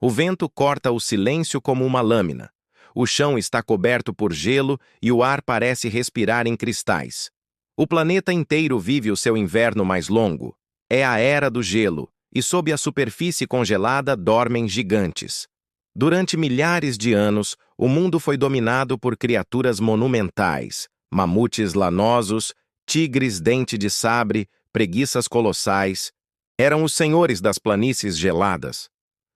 O vento corta o silêncio como uma lâmina. O chão está coberto por gelo e o ar parece respirar em cristais. O planeta inteiro vive o seu inverno mais longo. É a era do gelo, e sob a superfície congelada dormem gigantes. Durante milhares de anos, o mundo foi dominado por criaturas monumentais, mamutes lanosos, tigres dente de sabre, preguiças colossais. Eram os senhores das planícies geladas.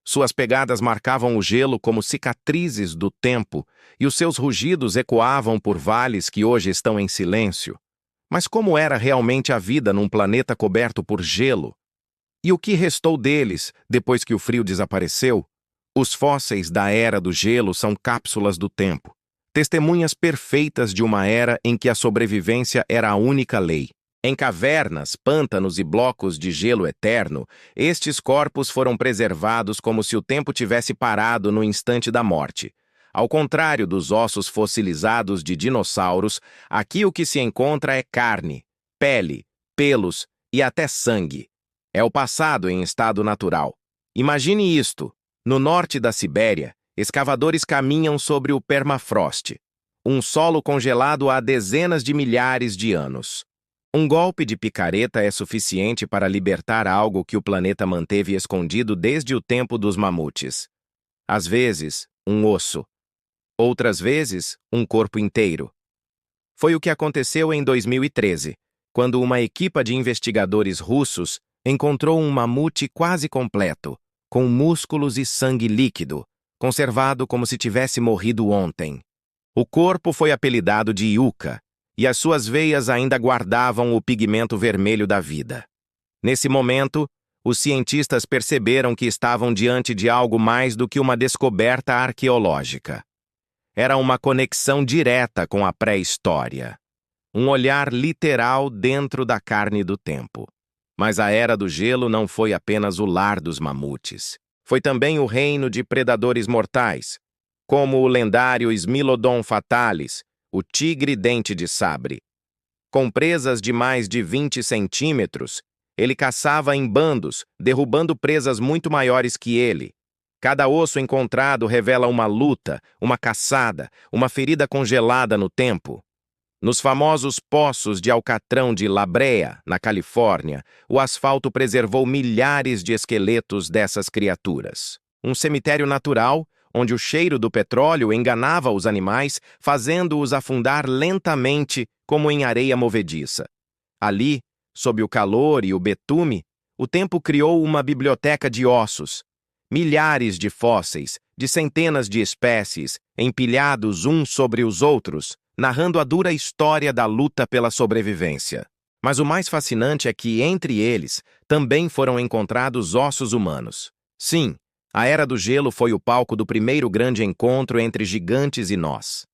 Suas pegadas marcavam o gelo como cicatrizes do tempo, e os seus rugidos ecoavam por vales que hoje estão em silêncio. Mas como era realmente a vida num planeta coberto por gelo? E o que restou deles depois que o frio desapareceu? Os fósseis da Era do Gelo são cápsulas do tempo, testemunhas perfeitas de uma era em que a sobrevivência era a única lei. Em cavernas, pântanos e blocos de gelo eterno, estes corpos foram preservados como se o tempo tivesse parado no instante da morte. Ao contrário dos ossos fossilizados de dinossauros, aqui o que se encontra é carne, pele, pelos e até sangue. É o passado em estado natural. Imagine isto. No norte da Sibéria, escavadores caminham sobre o permafrost, um solo congelado há dezenas de milhares de anos. Um golpe de picareta é suficiente para libertar algo que o planeta manteve escondido desde o tempo dos mamutes. Às vezes, um osso. Outras vezes, um corpo inteiro. Foi o que aconteceu em 2013, quando uma equipa de investigadores russos encontrou um mamute quase completo, com músculos e sangue líquido, conservado como se tivesse morrido ontem. O corpo foi apelidado de Yucca, e as suas veias ainda guardavam o pigmento vermelho da vida. Nesse momento, os cientistas perceberam que estavam diante de algo mais do que uma descoberta arqueológica. Era uma conexão direta com a pré-história. Um olhar literal dentro da carne do tempo. Mas a Era do Gelo não foi apenas o lar dos mamutes. Foi também o reino de predadores mortais, como o lendário Smilodon fatalis, o tigre dente de sabre. Com presas de mais de 20 centímetros, ele caçava em bandos, derrubando presas muito maiores que ele. Cada osso encontrado revela uma luta, uma caçada, uma ferida congelada no tempo. Nos famosos poços de Alcatrão de La Brea, na Califórnia, o asfalto preservou milhares de esqueletos dessas criaturas. Um cemitério natural, onde o cheiro do petróleo enganava os animais, fazendo-os afundar lentamente como em areia movediça. Ali, sob o calor e o betume, o tempo criou uma biblioteca de ossos. Milhares de fósseis, de centenas de espécies, empilhados uns sobre os outros, narrando a dura história da luta pela sobrevivência. Mas o mais fascinante é que, entre eles, também foram encontrados ossos humanos. Sim, a Era do Gelo foi o palco do primeiro grande encontro entre gigantes e nós.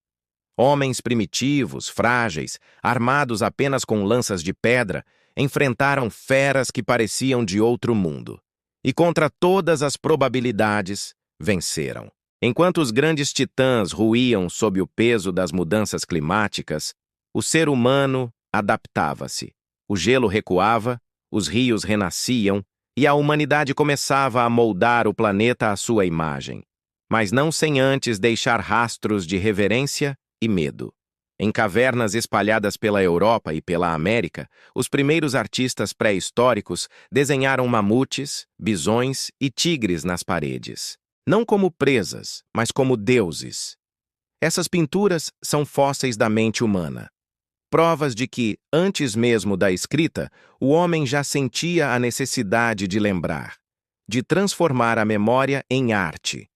Homens primitivos, frágeis, armados apenas com lanças de pedra, enfrentaram feras que pareciam de outro mundo. E contra todas as probabilidades, venceram. Enquanto os grandes titãs ruíam sob o peso das mudanças climáticas, o ser humano adaptava-se. O gelo recuava, os rios renasciam e a humanidade começava a moldar o planeta à sua imagem. Mas não sem antes deixar rastros de reverência e medo. Em cavernas espalhadas pela Europa e pela América, os primeiros artistas pré-históricos desenharam mamutes, bisões e tigres nas paredes. Não como presas, mas como deuses. Essas pinturas são fósseis da mente humana. Provas de que, antes mesmo da escrita, o homem já sentia a necessidade de lembrar, de transformar a memória em arte.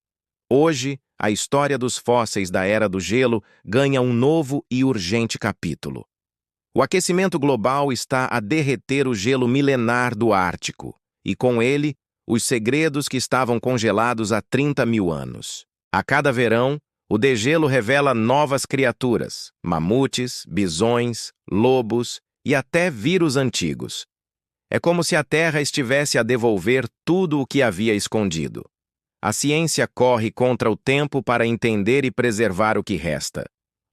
Hoje, a história dos fósseis da Era do Gelo ganha um novo e urgente capítulo. O aquecimento global está a derreter o gelo milenar do Ártico, e com ele, os segredos que estavam congelados há 30 mil anos. A cada verão, o degelo revela novas criaturas, mamutes, bisões, lobos e até vírus antigos. É como se a Terra estivesse a devolver tudo o que havia escondido. A ciência corre contra o tempo para entender e preservar o que resta.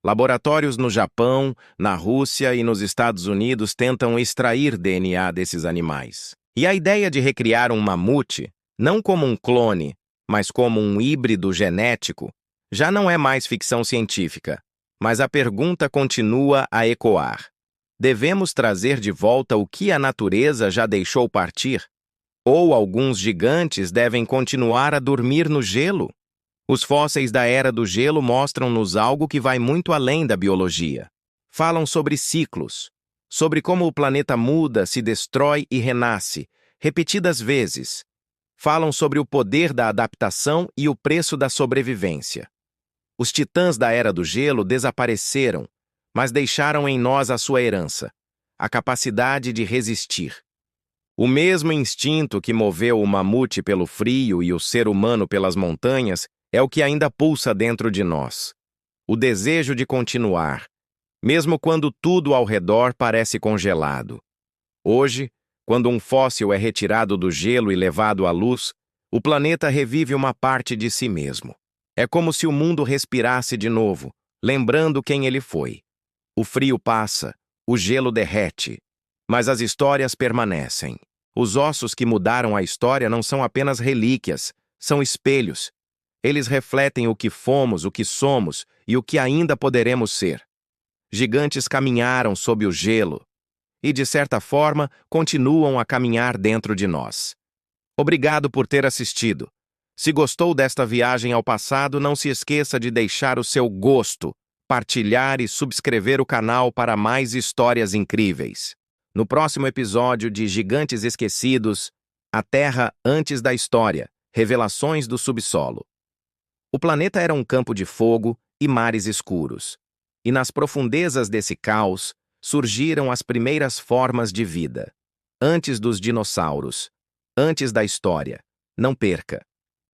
Laboratórios no Japão, na Rússia e nos Estados Unidos tentam extrair DNA desses animais. E a ideia de recriar um mamute, não como um clone, mas como um híbrido genético, já não é mais ficção científica. Mas a pergunta continua a ecoar. Devemos trazer de volta o que a natureza já deixou partir? Ou alguns gigantes devem continuar a dormir no gelo? Os fósseis da Era do Gelo mostram-nos algo que vai muito além da biologia. Falam sobre ciclos, sobre como o planeta muda, se destrói e renasce, repetidas vezes. Falam sobre o poder da adaptação e o preço da sobrevivência. Os titãs da Era do Gelo desapareceram, mas deixaram em nós a sua herança, a capacidade de resistir. O mesmo instinto que moveu o mamute pelo frio e o ser humano pelas montanhas é o que ainda pulsa dentro de nós. O desejo de continuar, mesmo quando tudo ao redor parece congelado. Hoje, quando um fóssil é retirado do gelo e levado à luz, o planeta revive uma parte de si mesmo. É como se o mundo respirasse de novo, lembrando quem ele foi. O frio passa, o gelo derrete, mas as histórias permanecem. Os ossos que mudaram a história não são apenas relíquias, são espelhos. Eles refletem o que fomos, o que somos e o que ainda poderemos ser. Gigantes caminharam sob o gelo e, de certa forma, continuam a caminhar dentro de nós. Obrigado por ter assistido. Se gostou desta viagem ao passado, não se esqueça de deixar o seu gosto, partilhar e subscrever o canal para mais histórias incríveis. No próximo episódio de Gigantes Esquecidos, a Terra antes da História, Revelações do Subsolo. O planeta era um campo de fogo e mares escuros. E nas profundezas desse caos, surgiram as primeiras formas de vida. Antes dos dinossauros. Antes da história. Não perca!